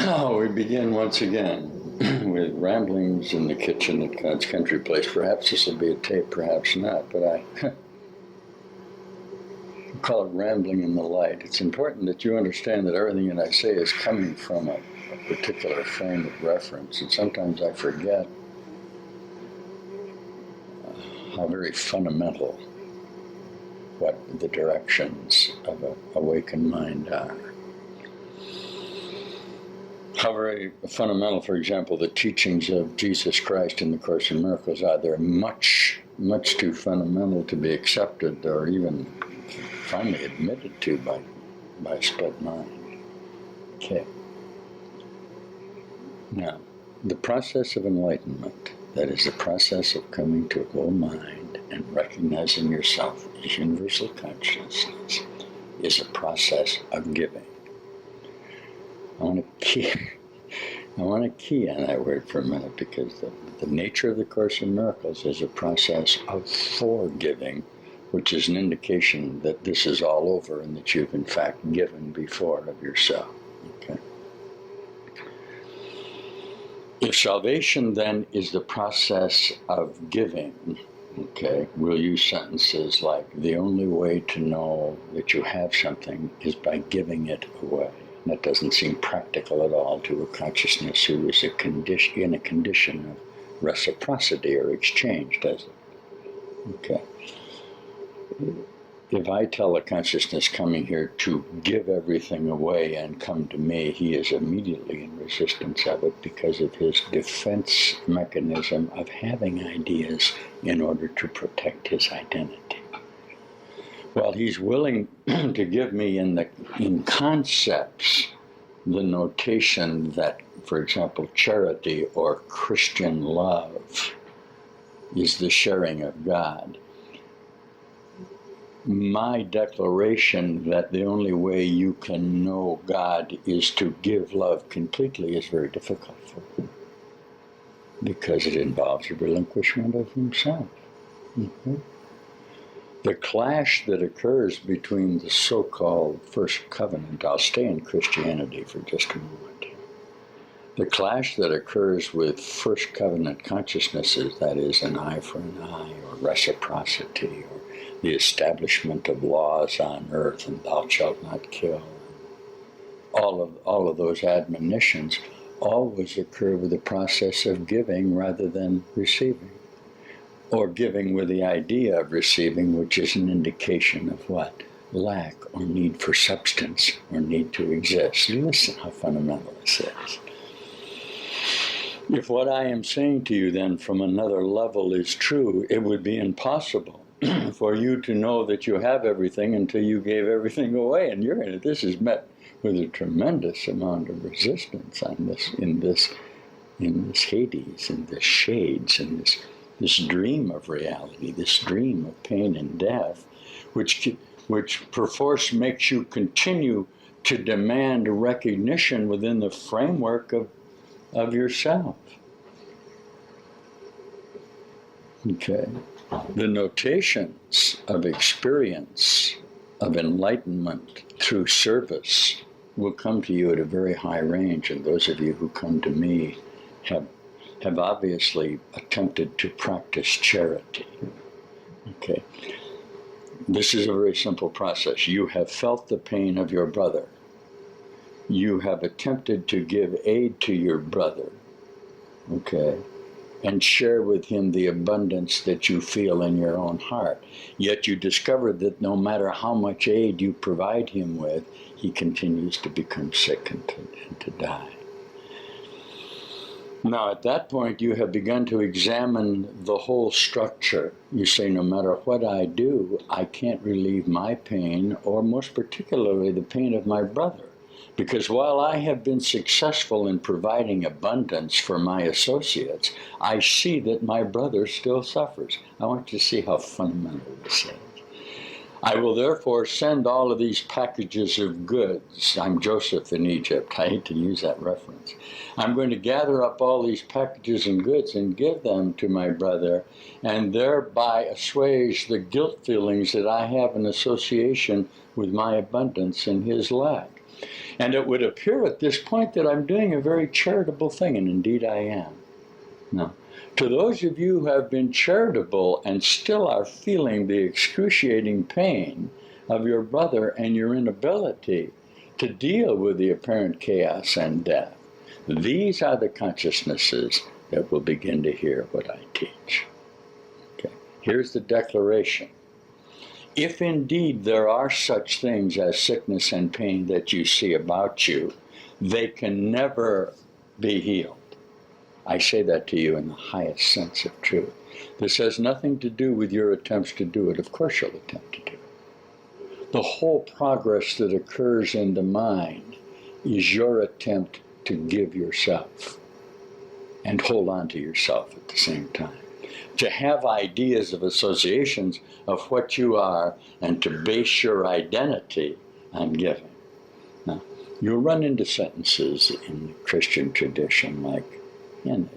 We begin once again with ramblings in the kitchen at God's country place. Perhaps this will be a tape, perhaps not, but I call it rambling in the light. It's important that you understand that everything that I say is coming from a particular frame of reference, and sometimes I forget how very fundamental what the directions of an awakened mind are. How very fundamental, for example, the teachings of Jesus Christ in the Course in Miracles are. They're much, much too fundamental to be accepted or even finally admitted to by split mind. Okay. Now, the process of enlightenment, that is the process of coming to a whole mind and recognizing yourself as universal consciousness, is a process of giving. I want to key on that word for a minute, because the nature of the Course in Miracles is a process of forgiving, which is an indication that this is all over and that you've in fact given before of yourself. Okay. If salvation then is the process of giving, okay, we'll use sentences like, the only way to know that you have something is by giving it away. And that doesn't seem practical at all to a consciousness who is in a condition of reciprocity or exchange, does it? Okay. If I tell a consciousness coming here to give everything away and come to me, he is immediately in resistance of it because of his defense mechanism of having ideas in order to protect his identity. While he's willing to give me in concepts the notation that, for example, charity or Christian love is the sharing of God, my declaration that the only way you can know God is to give love completely is very difficult for him, because it involves a relinquishment of himself. Mm-hmm. The clash that occurs between the so-called first covenant, I'll stay in Christianity for just a moment. The clash that occurs with first covenant consciousnesses, that is, an eye for an eye, or reciprocity, or the establishment of laws on earth, and thou shalt not kill, all of those admonitions always occur with the process of giving rather than receiving. Or giving with the idea of receiving, which is an indication of what? Lack or need for substance or need to exist. Listen how fundamental this is. If what I am saying to you then from another level is true, it would be impossible for you to know that you have everything until you gave everything away. And this is met with a tremendous amount of resistance on this, in this Hades, in this shades, in this dream of reality, this dream of pain and death, which perforce makes you continue to demand recognition within the framework of yourself. Okay. The notations of experience, of enlightenment through service will come to you at a very high range, and those of you who come to me have obviously attempted to practice charity. Okay. This is a very simple process. You have felt the pain of your brother. You have attempted to give aid to your brother, okay, and share with him the abundance that you feel in your own heart. Yet you discover that no matter how much aid you provide him with, he continues to become sick and to die. Now, at that point, you have begun to examine the whole structure. You say, no matter what I do, I can't relieve my pain, or most particularly the pain of my brother. Because while I have been successful in providing abundance for my associates, I see that my brother still suffers. I want you to see how fundamental this is. I will therefore send all of these packages of goods. I'm Joseph in Egypt. I hate to use that reference. I'm going to gather up all these packages and goods and give them to my brother, and thereby assuage the guilt feelings that I have in association with my abundance and his lack. And it would appear at this point that I'm doing a very charitable thing, and indeed I am. Now, to those of you who have been charitable and still are feeling the excruciating pain of your brother and your inability to deal with the apparent chaos and death, these are the consciousnesses that will begin to hear what I teach. Okay. Here's the declaration. If indeed there are such things as sickness and pain that you see about you, they can never be healed. I say that to you in the highest sense of truth. This has nothing to do with your attempts to do it. Of course you'll attempt to do it. The whole progress that occurs in the mind is your attempt to give yourself and hold on to yourself at the same time. To have ideas of associations of what you are and to base your identity on giving. Now, you'll run into sentences in the Christian tradition like, and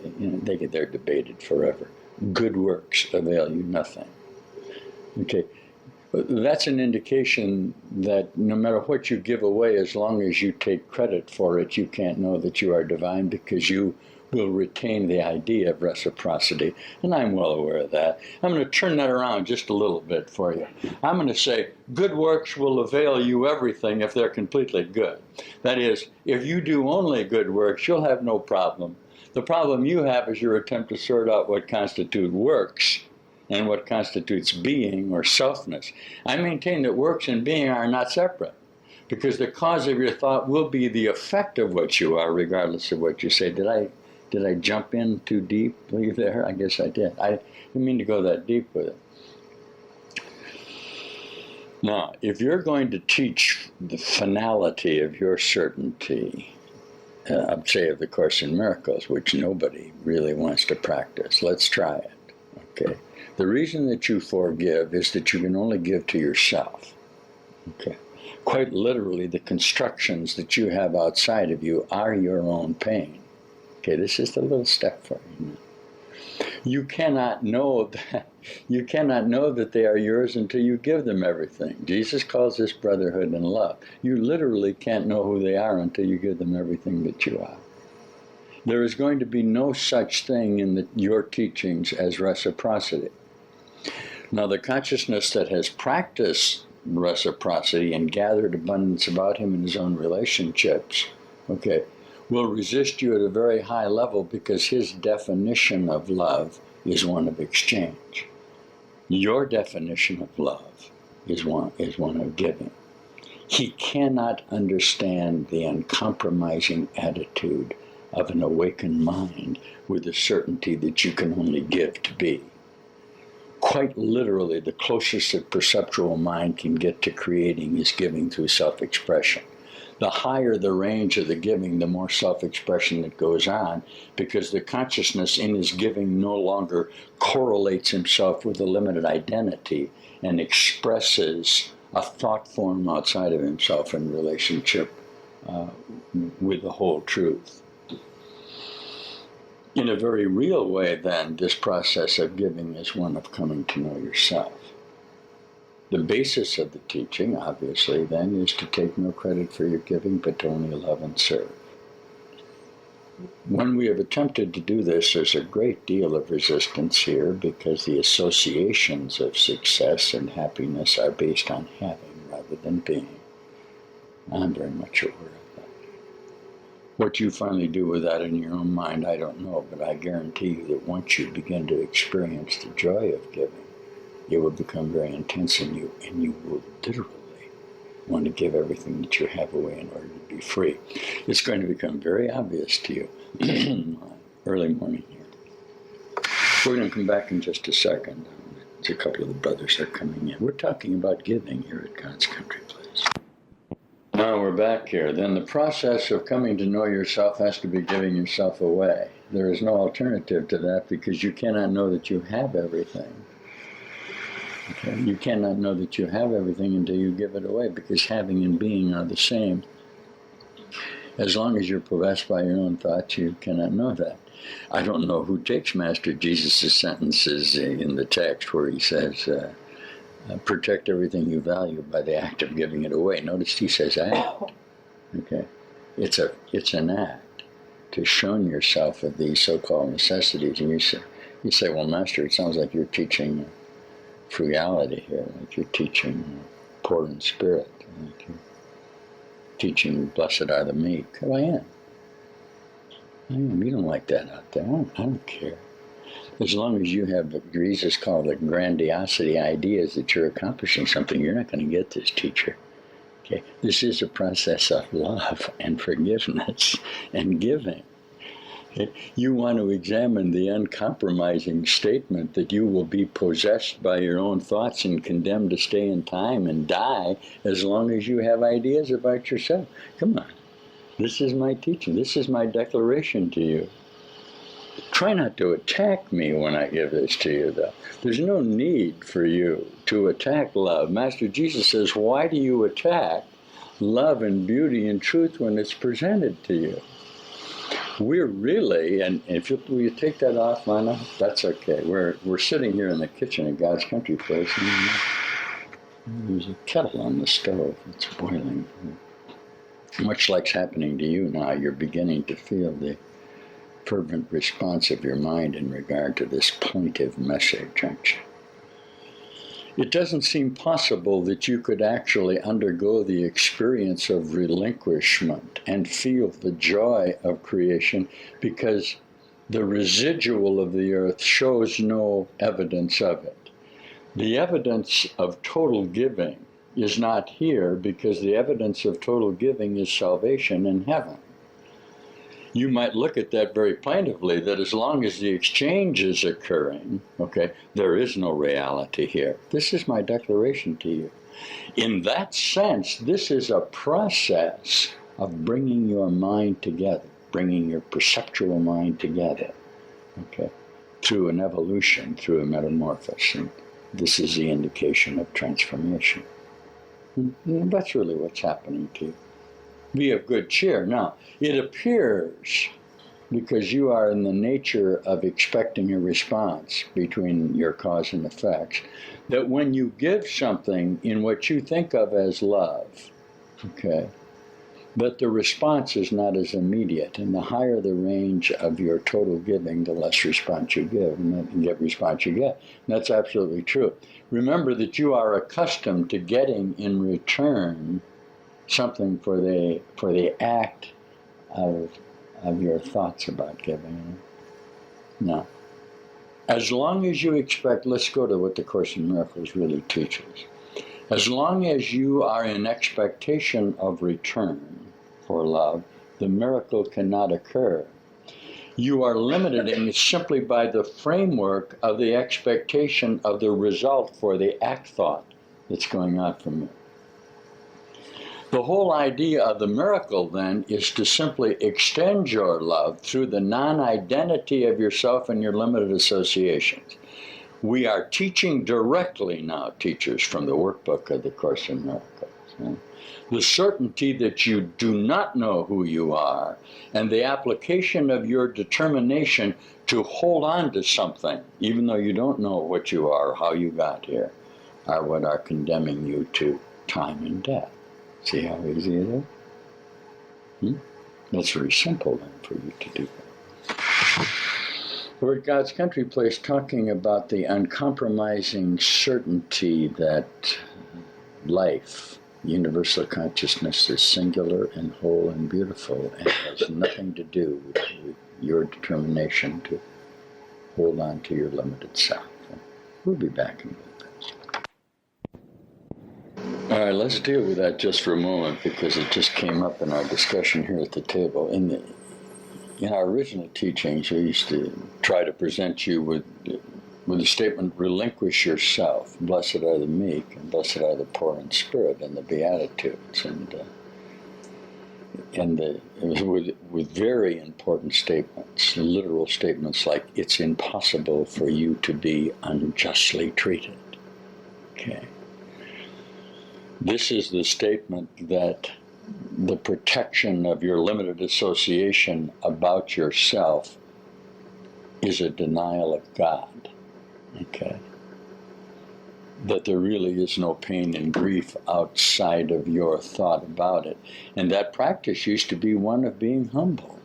they're debated forever. Good works avail you nothing. Okay, that's an indication that no matter what you give away, as long as you take credit for it, you can't know that you are divine because you will retain the idea of reciprocity. And I'm well aware of that. I'm going to turn that around just a little bit for you. I'm going to say good works will avail you everything if they're completely good. That is, if you do only good works, you'll have no problem. The problem you have is your attempt to sort out what constitutes works and what constitutes being or selfness. I maintain that works and being are not separate, because the cause of your thought will be the effect of what you are, regardless of what you say. Did I jump in too deeply there? I guess I did. I didn't mean to go that deep with it. Now, if you're going to teach the finality of your certainty, I'd say of the Course in Miracles, which nobody really wants to practice, let's try it. Okay. The reason that you forgive is that you can only give to yourself. Okay. Quite literally, the constructions that you have outside of you are your own pain. Okay, this is the little step for you. You cannot know that they are yours until you give them everything. Jesus calls this brotherhood and love. You literally can't know who they are until you give them everything that you are. There is going to be no such thing in your teachings as reciprocity. Now, the consciousness that has practiced reciprocity and gathered abundance about him in his own relationships, okay, will resist you at a very high level because his definition of love is one of exchange. Your definition of love is one of giving. He cannot understand the uncompromising attitude of an awakened mind with the certainty that you can only give to be. Quite literally, the closest that perceptual mind can get to creating is giving through self-expression. The higher the range of the giving, the more self-expression that goes on, because the consciousness in his giving no longer correlates himself with a limited identity and expresses a thought form outside of himself in relationship with the whole truth. In a very real way, then, this process of giving is one of coming to know yourself. The basis of the teaching, obviously, then, is to take no credit for your giving, but to only love and serve. When we have attempted to do this, there's a great deal of resistance here because the associations of success and happiness are based on having rather than being. I'm very much aware of that. What you finally do with that in your own mind, I don't know, but I guarantee you that once you begin to experience the joy of giving, it will become very intense in you, and you will literally want to give everything that you have away in order to be free. It's going to become very obvious to you early morning here. We're going to come back in just a second. There's a couple of the brothers are coming in. We're talking about giving here at God's Country Place. Now we're back here. Then the process of coming to know yourself has to be giving yourself away. There is no alternative to that because you cannot know that you have everything. Okay? You cannot know that you have everything until you give it away, because having and being are the same. As long as you're possessed by your own thoughts, you cannot know that. I don't know who takes Master Jesus' sentences in the text where he says, protect everything you value by the act of giving it away. Notice he says act. Okay, it's an act to shun yourself of these so-called necessities, and you say, well, Master, it sounds like you're teaching frugality here, like you're teaching poor in spirit, like you're teaching blessed are the meek. Oh, I am. You don't like that out there. I don't care. As long as you have what Jesus called the grandiosity ideas that you're accomplishing something, you're not going to get this, teacher. Okay, this is a process of love and forgiveness and giving. Okay? You want to examine the uncompromising statement that you will be possessed by your own thoughts and condemned to stay in time and die as long as you have ideas about yourself. Come on. This is my teaching. This is my declaration to you. Try not to attack me when I give this to you, though. There's no need for you to attack love. Master Jesus says, why do you attack love and beauty and truth when it's presented to you? We're really, and if you take that off, Lana, that's okay. We're sitting here in the kitchen at God's Country Place, and there's a kettle on the stove. It's boiling. Much like's happening to you now, you're beginning to feel the fervent response of your mind in regard to this plaintive message, aren't you? It doesn't seem possible that you could actually undergo the experience of relinquishment and feel the joy of creation because the residual of the earth shows no evidence of it. The evidence of total giving is not here because the evidence of total giving is salvation in heaven. You might look at that very plaintively, that as long as the exchange is occurring, okay, there is no reality here. This is my declaration to you. In that sense, this is a process of bringing your mind together, bringing your perceptual mind together, okay, through an evolution, through a metamorphosis. And this is the indication of transformation. And that's really what's happening to you. Be of good cheer. Now, it appears, because you are in the nature of expecting a response between your cause and effects, that when you give something in what you think of as love, okay, but the response is not as immediate. And the higher the range of your total giving, the less response you give, and the response you get. And that's absolutely true. Remember that you are accustomed to getting in return something for the act of your thoughts about giving. Now, as long as you expect, let's go to what the Course in Miracles really teaches. As long as you are in expectation of return for love, the miracle cannot occur. You are limiting simply by the framework of the expectation of the result for the act thought that's going on from you. The whole idea of the miracle, then, is to simply extend your love through the non-identity of yourself and your limited associations. We are teaching directly now, teachers, from the workbook of the Course in Miracles. The certainty that you do not know who you are, and the application of your determination to hold on to something, even though you don't know what you are or how you got here, are what are condemning you to time and death. See how easy it is? That's very simple then for you to do that. We're at God's Country Place talking about the uncompromising certainty that life, universal consciousness, is singular and whole and beautiful and has nothing to do with your determination to hold on to your limited self. We'll be back in a minute. All right, let's deal with that just for a moment because it just came up in our discussion here at the table. In our original teachings, we used to try to present you with the statement, relinquish yourself. Blessed are the meek, and blessed are the poor in spirit, and the Beatitudes. And it was with very important statements, literal statements like, it's impossible for you to be unjustly treated. Okay. This is the statement that the protection of your limited association about yourself is a denial of God. Okay? that there really is no pain and grief outside of your thought about it. And that practice used to be one of being humble.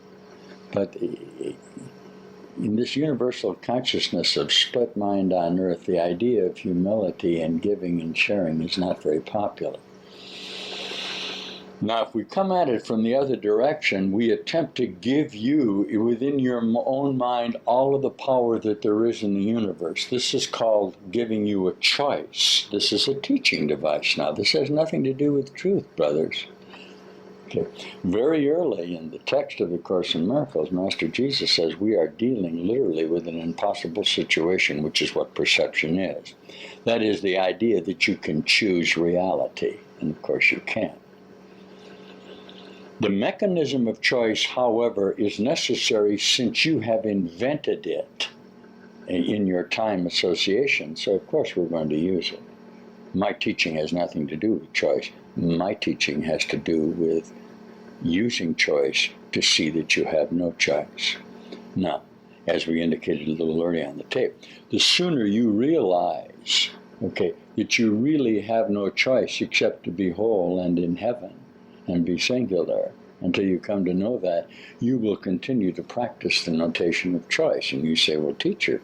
But in this universal consciousness of split mind on earth, the idea of humility and giving and sharing is not very popular. Now, if we come at it from the other direction, we attempt to give you, within your own mind, all of the power that there is in the universe. This is called giving you a choice. This is a teaching device now. This has nothing to do with truth, brothers. Okay. Very early in the text of the Course in Miracles, Master Jesus says we are dealing literally with an impossible situation, which is what perception is. That is the idea that you can choose reality, and of course you can't. The mechanism of choice, however, is necessary since you have invented it in your time association, so of course we're going to use it. My teaching has nothing to do with choice. My teaching has to do with using choice to see that you have no choice. Now, as we indicated a little earlier on the tape, the sooner you realize, that you really have no choice except to be whole and in heaven and be singular, until you come to know that, you will continue to practice the notation of choice. And you say, well, teacher,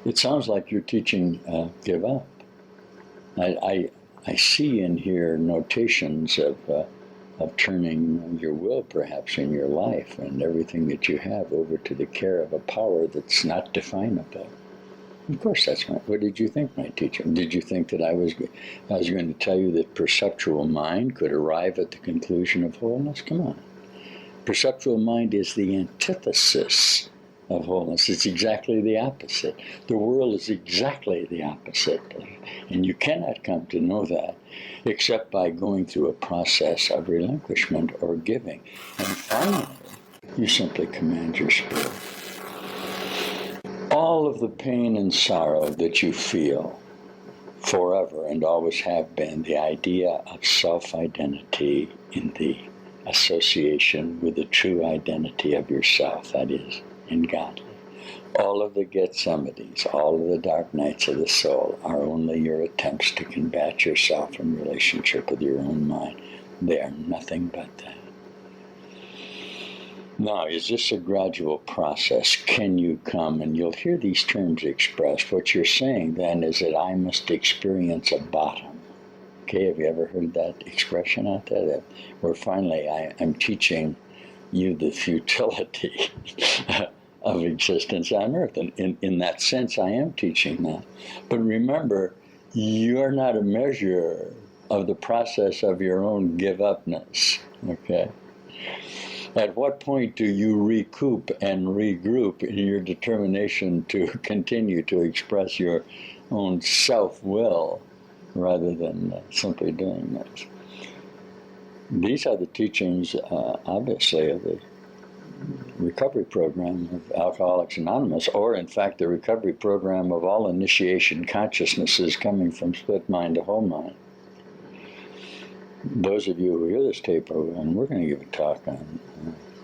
it sounds like you're teaching give up. I see and hear notations of turning your will, perhaps, in your life and everything that you have over to the care of a power that's not definable. Of course, that's what did you think, my teacher? Did you think that I was going to tell you that perceptual mind could arrive at the conclusion of wholeness? Come on. Perceptual mind is the antithesis of wholeness. It's exactly the opposite. The world is exactly the opposite. And you cannot come to know that except by going through a process of relinquishment or giving. And finally, you simply command your spirit. All of the pain and sorrow that you feel forever and always have been, the idea of self-identity in the association with the true identity of yourself, that is, in God. All of the Gethsemanes, all of the dark nights of the soul are only your attempts to combat yourself in relationship with your own mind. They are nothing but that. Now, is this a gradual process? Can you come? And you'll hear these terms expressed. What you're saying then is that I must experience a bottom. Okay, have you ever heard that expression out there? Where finally I'm teaching you the futility of existence on earth. And in that sense, I am teaching that. But remember, you're not a measure of the process of your own give-upness, okay? At what point do you recoup and regroup in your determination to continue to express your own self-will rather than simply doing this? These are the teachings, obviously, of the recovery program of Alcoholics Anonymous, or in fact the recovery program of all initiation consciousnesses coming from split mind to whole mind. Those of you who hear this tape, and we're going to give a talk on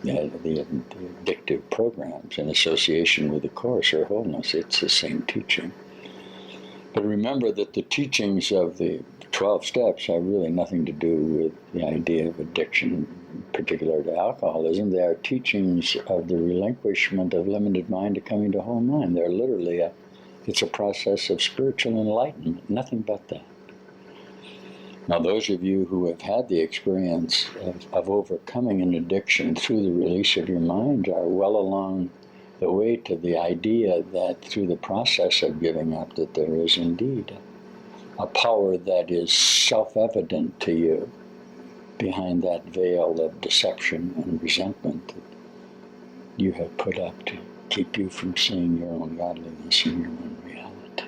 the addictive programs in association with the Course or wholeness. It's the same teaching. But remember that the teachings of the 12 steps have really nothing to do with the idea of addiction, particular to alcoholism. They are teachings of the relinquishment of limited mind to coming to whole mind. They're literally it's a process of spiritual enlightenment, nothing but that. Now, those of you who have had the experience of overcoming an addiction through the release of your mind are well along the way to the idea that through the process of giving up, that there is indeed a power that is self-evident to you behind that veil of deception and resentment that you have put up to keep you from seeing your own godliness and your own reality.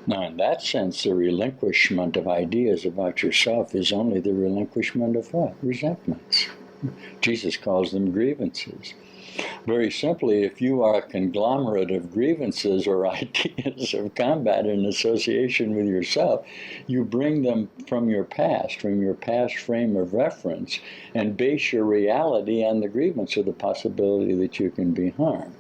Now, in that sense, the relinquishment of ideas about yourself is only the relinquishment of what? Resentments. Jesus calls them grievances. Very simply, if you are a conglomerate of grievances or ideas of combat in association with yourself, you bring them from your past frame of reference, and base your reality on the grievance or the possibility that you can be harmed.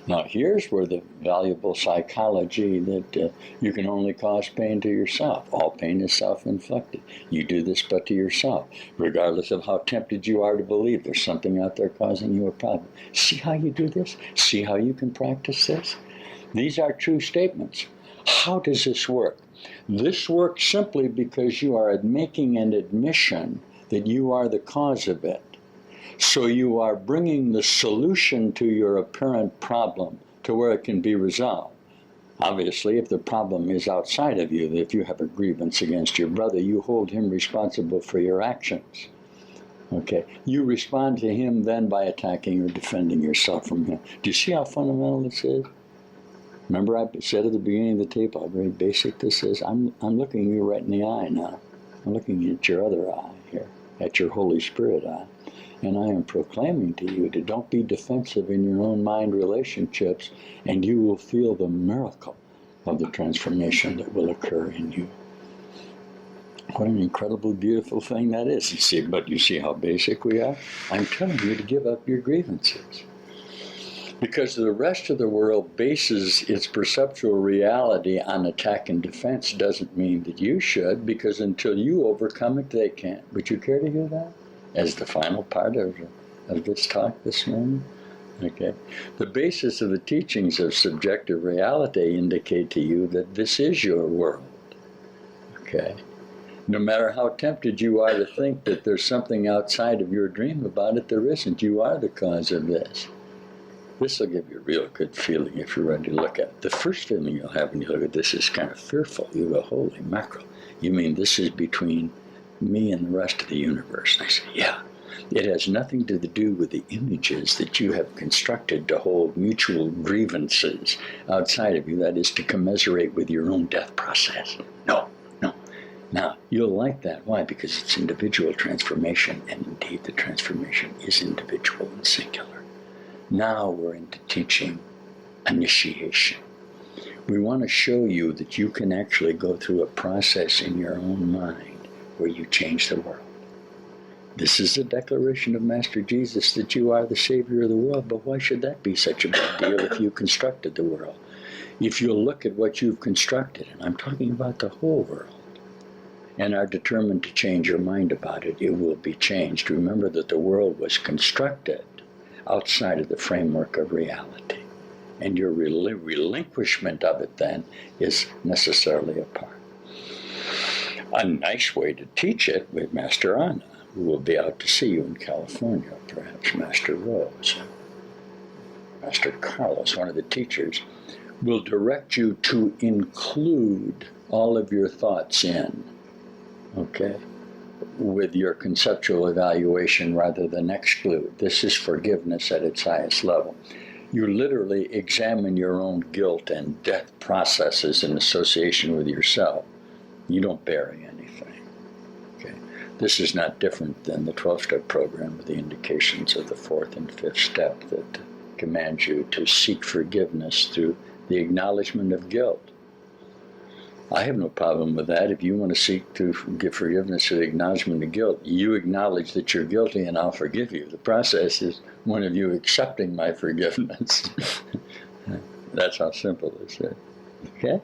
Now here's where the valuable psychology that you can only cause pain to yourself. All pain is self-inflicted. You do this but to yourself, regardless of how tempted you are to believe there's something out there causing you a problem. See how you do this? See how you can practice this? These are true statements. How does this work? This works simply because you are making an admission that you are the cause of it. So you are bringing the solution to your apparent problem to where it can be resolved. Obviously, if the problem is outside of you, if you have a grievance against your brother, you hold him responsible for your actions. Okay, you respond to him then by attacking or defending yourself from him. Do you see how fundamental this is? Remember I said at the beginning of the tape how very basic this is? I'm looking you right in the eye now. I'm looking at your other eye here, at your Holy Spirit eye. And I am proclaiming to you to don't be defensive in your own mind relationships, and you will feel the miracle of the transformation that will occur in you. What an incredibly beautiful thing that is. You see, but you see how basic we are? I'm telling you to give up your grievances. Because the rest of the world bases its perceptual reality on attack and defense doesn't mean that you should, because until you overcome it, they can't. Would you care to hear that as the final part of this talk this morning? Okay. The basis of the teachings of subjective reality indicate to you that this is your world. Okay. No matter how tempted you are to think that there's something outside of your dream about it, there isn't. You are the cause of this. This will give you a real good feeling if you're ready to look at it. The first feeling you'll have when you look at this is kind of fearful. You go, holy mackerel. You mean this is between me and the rest of the universe? And I say, yeah. It has nothing to do with the images that you have constructed to hold mutual grievances outside of you. That is to commiserate with your own death process. No. Now, you'll like that. Why? Because it's individual transformation, and indeed the transformation is individual and singular. Now we're into teaching initiation. We want to show you that you can actually go through a process in your own mind where you change the world. This is the declaration of Master Jesus that you are the Savior of the world, but why should that be such a big deal if you constructed the world? If you'll look at what you've constructed, and I'm talking about the whole world, and are determined to change your mind about it, it will be changed. Remember that the world was constructed outside of the framework of reality. And your relinquishment of it then is necessarily a part. A nice way to teach it with Master Anna, who will be out to see you in California, perhaps Master Rose, Master Carlos, one of the teachers, will direct you to include all of your thoughts in, okay, with your conceptual evaluation rather than exclude. This is forgiveness at its highest level. You literally examine your own guilt and death processes in association with yourself. You don't bury anything. Okay? This is not different than the 12-step program with the indications of the 4th and 5th step that commands you to seek forgiveness through the acknowledgement of guilt. I have no problem with that. If you want to seek to give forgiveness through the acknowledgement of guilt, you acknowledge that you're guilty and I'll forgive you. The process is one of you accepting my forgiveness. That's how simple this is. Okay?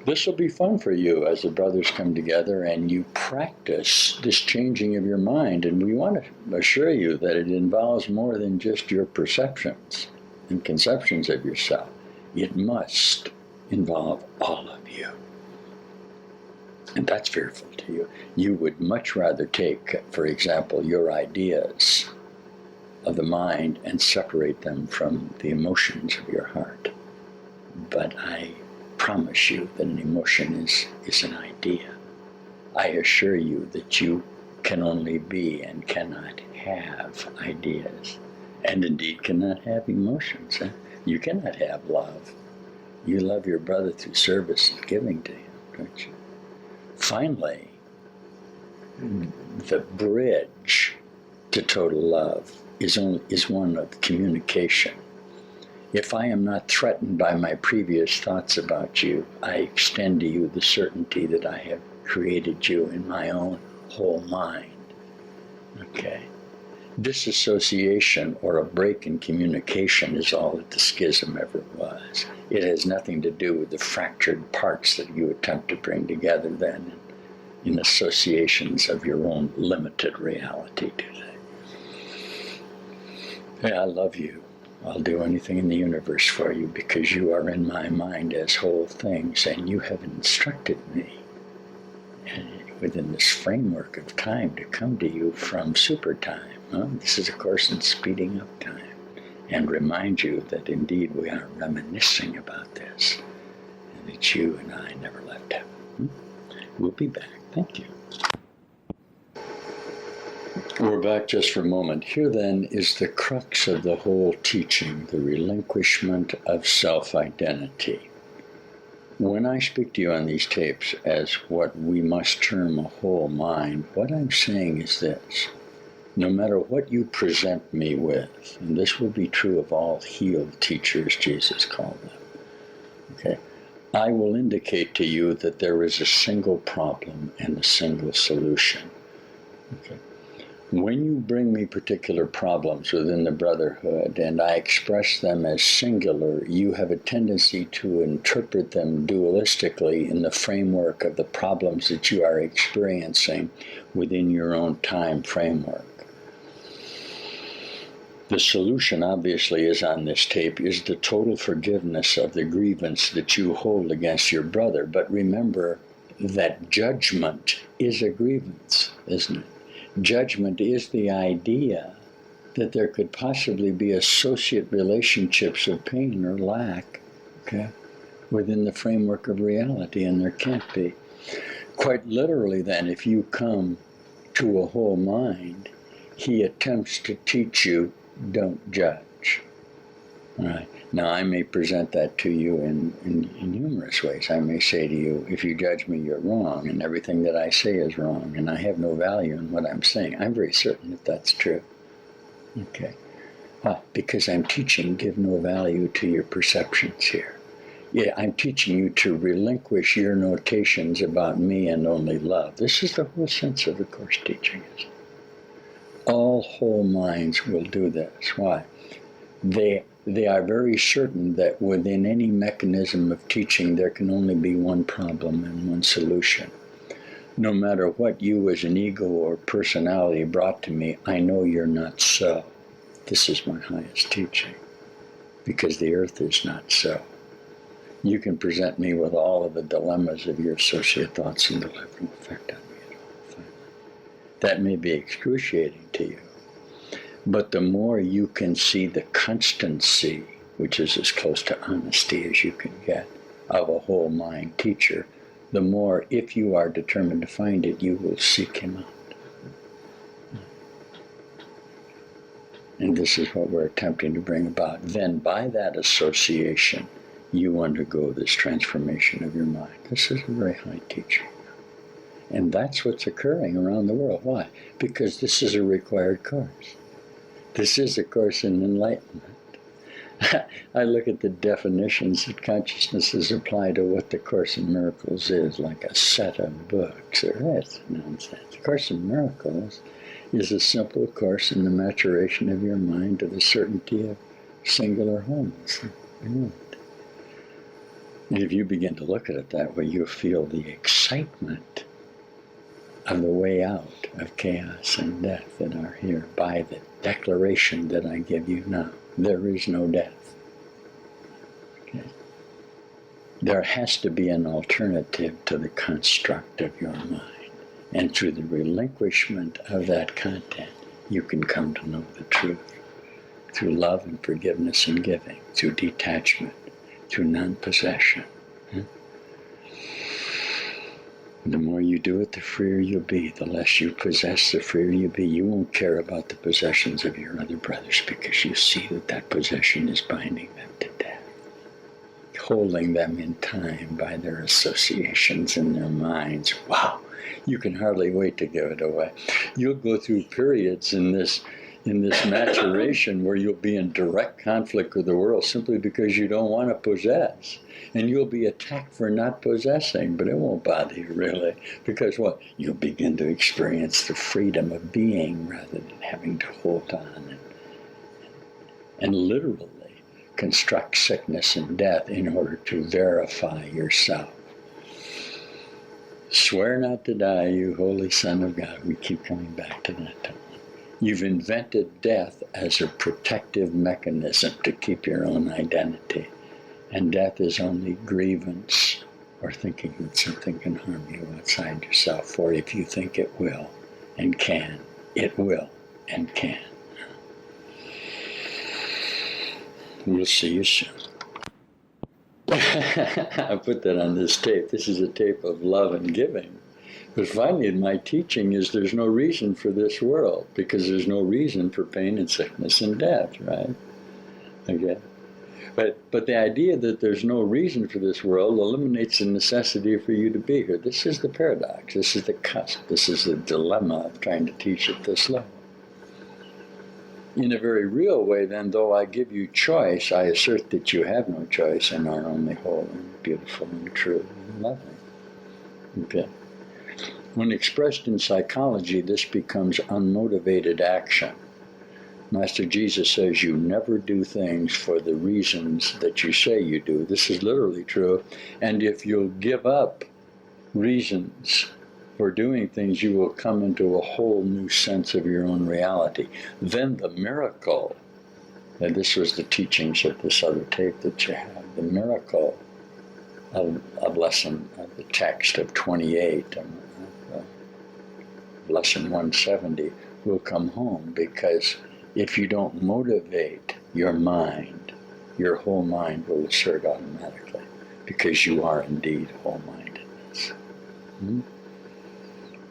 This will be fun for you as the brothers come together and you practice this changing of your mind. And we want to assure you that it involves more than just your perceptions and conceptions of yourself. It must involve all of you. And that's fearful to you. You would much rather take, for example, your ideas of the mind and separate them from the emotions of your heart. But I promise you that an emotion is an idea. I assure you that you can only be and cannot have ideas, and indeed cannot have emotions. You cannot have love. You love your brother through service and giving to him, don't you? Finally, the bridge to total love is one of communication. If I am not threatened by my previous thoughts about you, I extend to you the certainty that I have created you in my own whole mind. Okay? Disassociation or a break in communication is all that the schism ever was. It has nothing to do with the fractured parts that you attempt to bring together then in associations of your own limited reality today. Hey, I love you. I'll do anything in the universe for you because you are in my mind as whole things and you have instructed me within this framework of time to come to you from super time. This is a course in speeding up time and remind you that indeed we are reminiscing about this and that you and I never left heaven. We'll be back. Thank you. We're back just for a moment. Here then is the crux of the whole teaching, the relinquishment of self-identity. When I speak to you on these tapes as what we must term a whole mind, what I'm saying is this. No matter what you present me with, and this will be true of all healed teachers, Jesus called them, okay, I will indicate to you that there is a single problem and a single solution. Okay. When you bring me particular problems within the brotherhood and I express them as singular, you have a tendency to interpret them dualistically in the framework of the problems that you are experiencing within your own time framework. The solution, obviously, is on this tape, is the total forgiveness of the grievance that you hold against your brother. But remember that judgment is a grievance, isn't it? Judgment is the idea that there could possibly be associate relationships of pain or lack, okay, within the framework of reality, and there can't be. Quite literally, then, if you come to a whole mind, he attempts to teach you, don't judge. All right. Now, I may present that to you in numerous ways. I may say to you, if you judge me, you're wrong, and everything that I say is wrong, and I have no value in what I'm saying. I'm very certain that that's true. Okay. Because I'm teaching, give no value to your perceptions here. Yeah, I'm teaching you to relinquish your notations about me and only love. This is the whole sense of the Course teaching. All whole minds will do this. Why? They are very certain that within any mechanism of teaching, there can only be one problem and one solution. No matter what you as an ego or personality brought to me, I know you're not so. This is my highest teaching, because the earth is not so. You can present me with all of the dilemmas of your associate thoughts and they'll have no effect on me at all. That may be excruciating to you. But the more you can see the constancy, which is as close to honesty as you can get, of a whole mind teacher, the more, if you are determined to find it, you will seek him out. And this is what we're attempting to bring about. Then by that association, you undergo this transformation of your mind. This is a very high teaching. And that's what's occurring around the world. Why? Because this is a required course. This is a course in enlightenment. I look at the definitions that consciousness has applied to what the Course in Miracles is, like a set of books. That's nonsense. The Course in Miracles is a simple course in the maturation of your mind to the certainty of singular wholeness. And if you begin to look at it that way, you'll feel the excitement of the way out of chaos and death that are here by the declaration that I give you now. There is no death. Okay. There has to be an alternative to the construct of your mind. And through the relinquishment of that content, you can come to know the truth. Through love and forgiveness and giving, through detachment, through non-possession. The more you do it, the freer you'll be. The less you possess, the freer you'll be. You won't care about the possessions of your other brothers because you see that that possession is binding them to death, holding them in time by their associations in their minds. Wow, you can hardly wait to give it away. You'll go through periods in this in this maturation where you'll be in direct conflict with the world simply because you don't want to possess. And you'll be attacked for not possessing, but it won't bother you really. Because what? You'll begin to experience the freedom of being rather than having to hold on and literally construct sickness and death in order to verify yourself. Swear not to die, you holy Son of God. We keep coming back to that time. You've invented death as a protective mechanism to keep your own identity. And death is only grievance or thinking that something can harm you outside yourself. Or if you think it will and can, it will and can. We'll see you soon. I put that on this tape. This is a tape of love and giving. But finally, my teaching is there's no reason for this world because there's no reason for pain and sickness and death, right? Okay. But the idea that there's no reason for this world eliminates the necessity for you to be here. This is the paradox. This is the cusp. This is the dilemma of trying to teach at this level. In a very real way, then, though I give you choice, I assert that you have no choice and are only whole and beautiful and true and loving. Okay. When expressed in psychology, this becomes unmotivated action. Master Jesus says you never do things for the reasons that you say you do. This is literally true. And if you'll give up reasons for doing things, you will come into a whole new sense of your own reality. Then the miracle, and this was the teachings of this other tape that you have, the miracle of lesson, of the text of 28, lesson 170, will come home, because if you don't motivate your mind, your whole mind will assert automatically, because you are indeed whole-mindedness.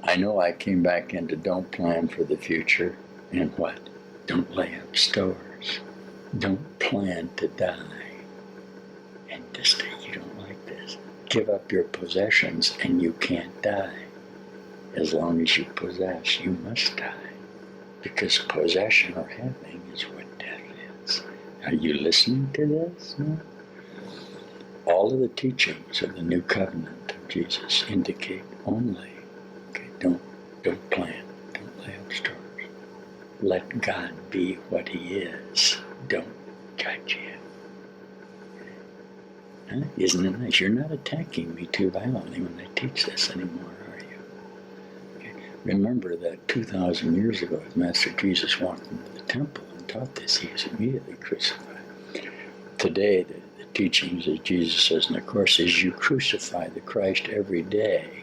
I know I came back into don't plan for the future, and what? Don't lay up stores. Don't plan to die. And this day you don't like this. Give up your possessions and you can't die. As long as you possess, you must die. Because possession or having is what death is. Are you listening to this? No? All of the teachings of the new covenant of Jesus indicate only, don't plan, don't lay up stores. Let God be what He is. Don't judge Him. Huh? Isn't it nice? You're not attacking me too violently when I teach this anymore, are you? Okay. Remember that 2,000 years ago, as Master Jesus walked into the temple and taught this, He was immediately crucified. Today, the teachings that Jesus says in the Course is you crucify the Christ every day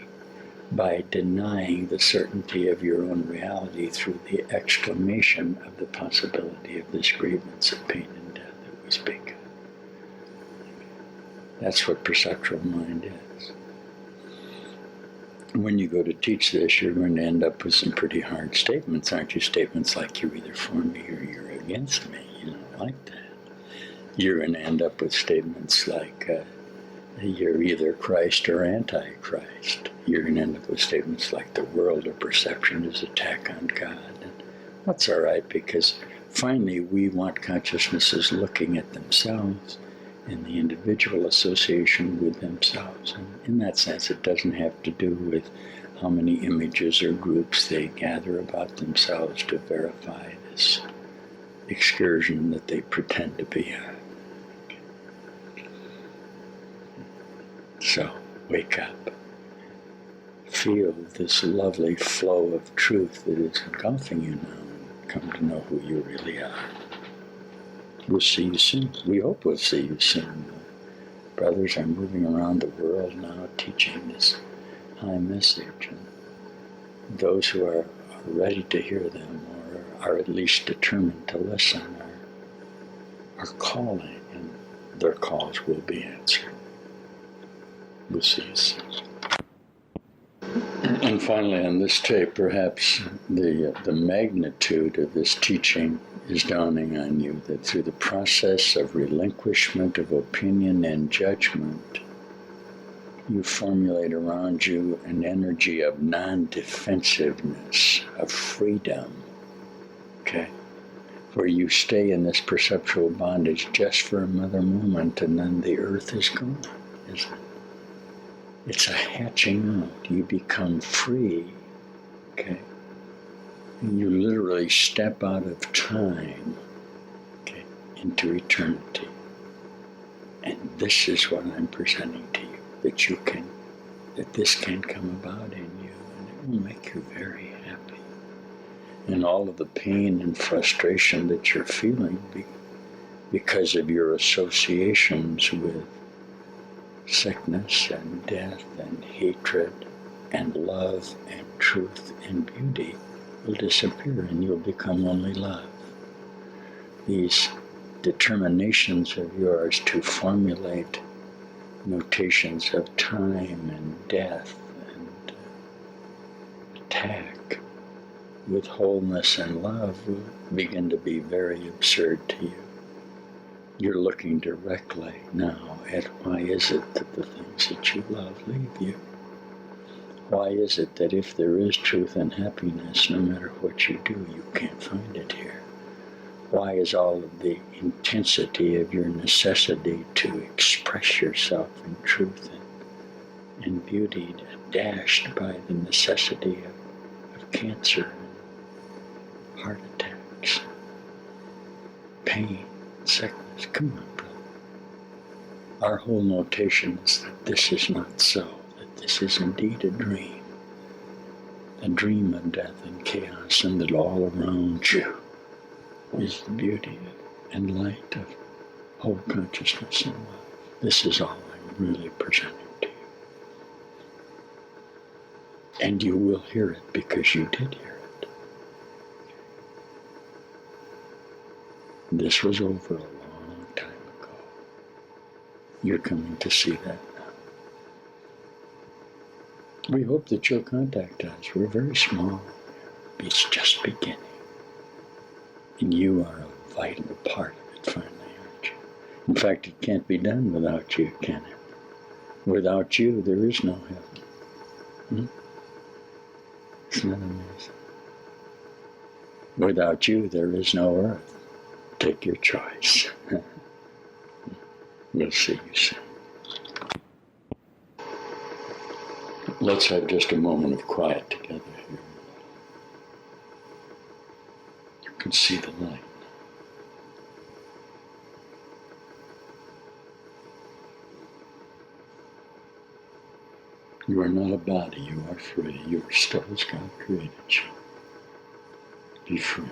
by denying the certainty of your own reality through the exclamation of the possibility of this grievance of pain and death that we speak of. That's what perceptual mind is. When you go to teach this, you're going to end up with some pretty hard statements, aren't you? Statements like you're either for me or you're against me. You don't like that. You're going to end up with statements like you're either Christ or Antichrist. You're going to end up with statements like the world of perception is attack on God. And that's all right, because finally we want consciousnesses looking at themselves and the individual association with themselves. And in that sense, it doesn't have to do with how many images or groups they gather about themselves to verify this excursion that they pretend to be on. So, wake up. Feel this lovely flow of truth that is engulfing you now, and come to know who you really are. We'll see you soon. We hope we'll see you soon. Brothers are moving around the world now teaching this high message. And those who are ready to hear them, or are at least determined to listen, are calling, and their calls will be answered. We'll see you soon. And finally, on this tape, perhaps the magnitude of this teaching is dawning on you, that through the process of relinquishment of opinion and judgment, you formulate around you an energy of non-defensiveness, of freedom. Okay? where you stay in this perceptual bondage just for another moment and then the earth is gone, isn't it? It's a hatching out. You become free, okay? And you literally step out of time, okay, into eternity. And this is what I'm presenting to you, that this can come about in you, and it will make you very happy. And all of the pain and frustration that you're feeling because of your associations with sickness and death and hatred and love and truth and beauty will disappear, and you'll become only love. These determinations of yours to formulate notations of time and death and attack with wholeness and love will begin to be very absurd to you. You're looking directly now at why is it that the things that you love leave you? Why is it that if there is truth and happiness, no matter what you do, you can't find it here? Why is all of the intensity of your necessity to express yourself in truth and beauty dashed by the necessity of cancer and heart attacks, pain, sickness? Come on, brother. Our whole notation is that this is not so, that this is indeed a dream of death and chaos, and that all around you is the beauty and light of whole consciousness and love. This is all I'm really presenting to you. And you will hear it because you did hear it. This was over a long time ago. You're coming to see that now. We hope that you'll contact us. We're very small. It's just beginning. And you are a vital part of it finally, aren't you? In fact, it can't be done without you, can it? Without you, there is no heaven. Isn't that amazing? Without you, there is no earth. Take your choice. We'll see you soon. Let's have just a moment of quiet together here. You can see the light. You are not a body, you are free. You are still as God created you. Be free.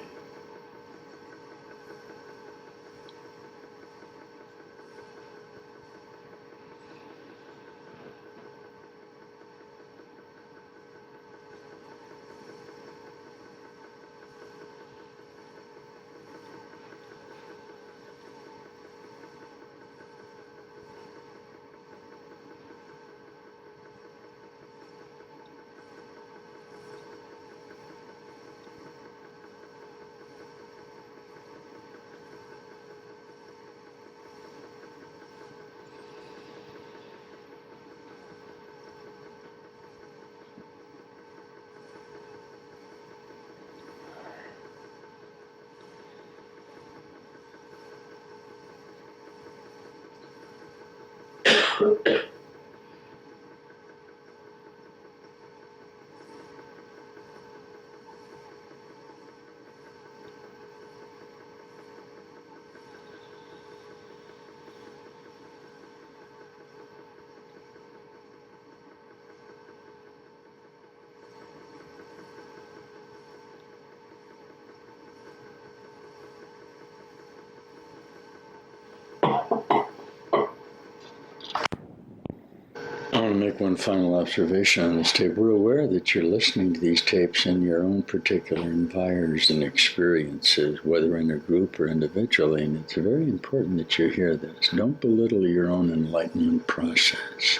I want to make one final observation on this tape. We're aware that you're listening to these tapes in your own particular environs and experiences, whether in a group or individually, and it's very important that you hear this. Don't belittle your own enlightenment process.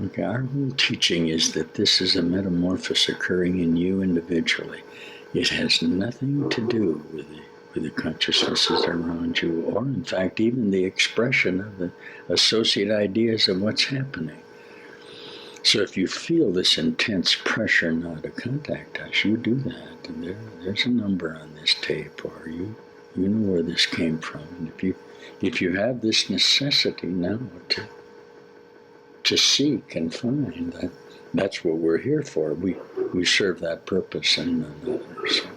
Okay, our whole teaching is that this is a metamorphosis occurring in you individually. It has nothing to do with the consciousnesses around you, or in fact even the expression of the associate ideas of what's happening. So if you feel this intense pressure now to contact us, you do that, and there's a number on this tape, or you know where this came from. And if you have this necessity now to seek and find, that's what we're here for. We serve that purpose and none other. So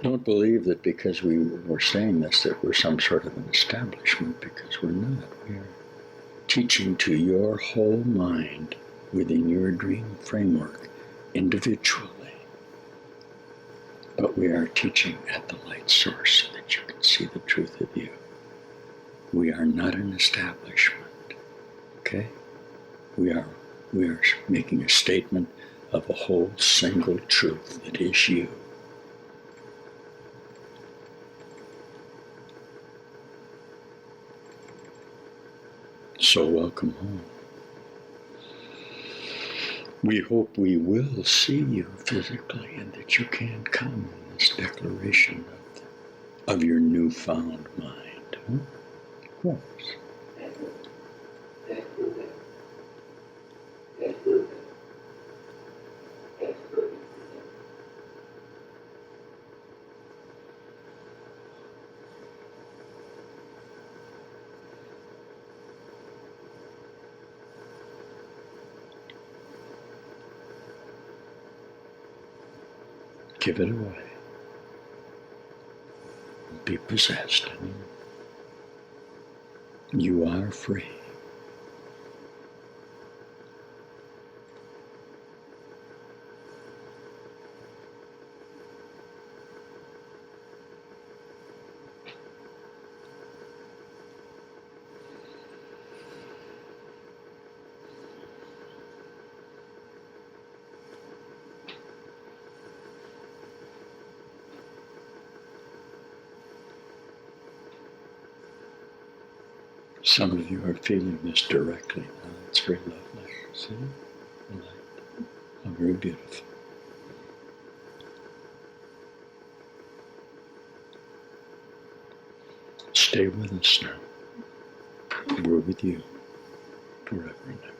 don't believe that because we're saying this that we're some sort of an establishment, because we're not. We are teaching to your whole mind within your dream framework individually. But we are teaching at the light source so that you can see the truth of you. We are not an establishment. Okay? We are making a statement of a whole single truth that is you. So welcome home. We hope we will see you physically and that you can come in this declaration of your newfound mind. Huh? Of course. Give it away. Be possessed. You are free. Some of you are feeling this directly now. It's very lovely. See? The light. How very beautiful. Stay with us now. We're with you forever and ever.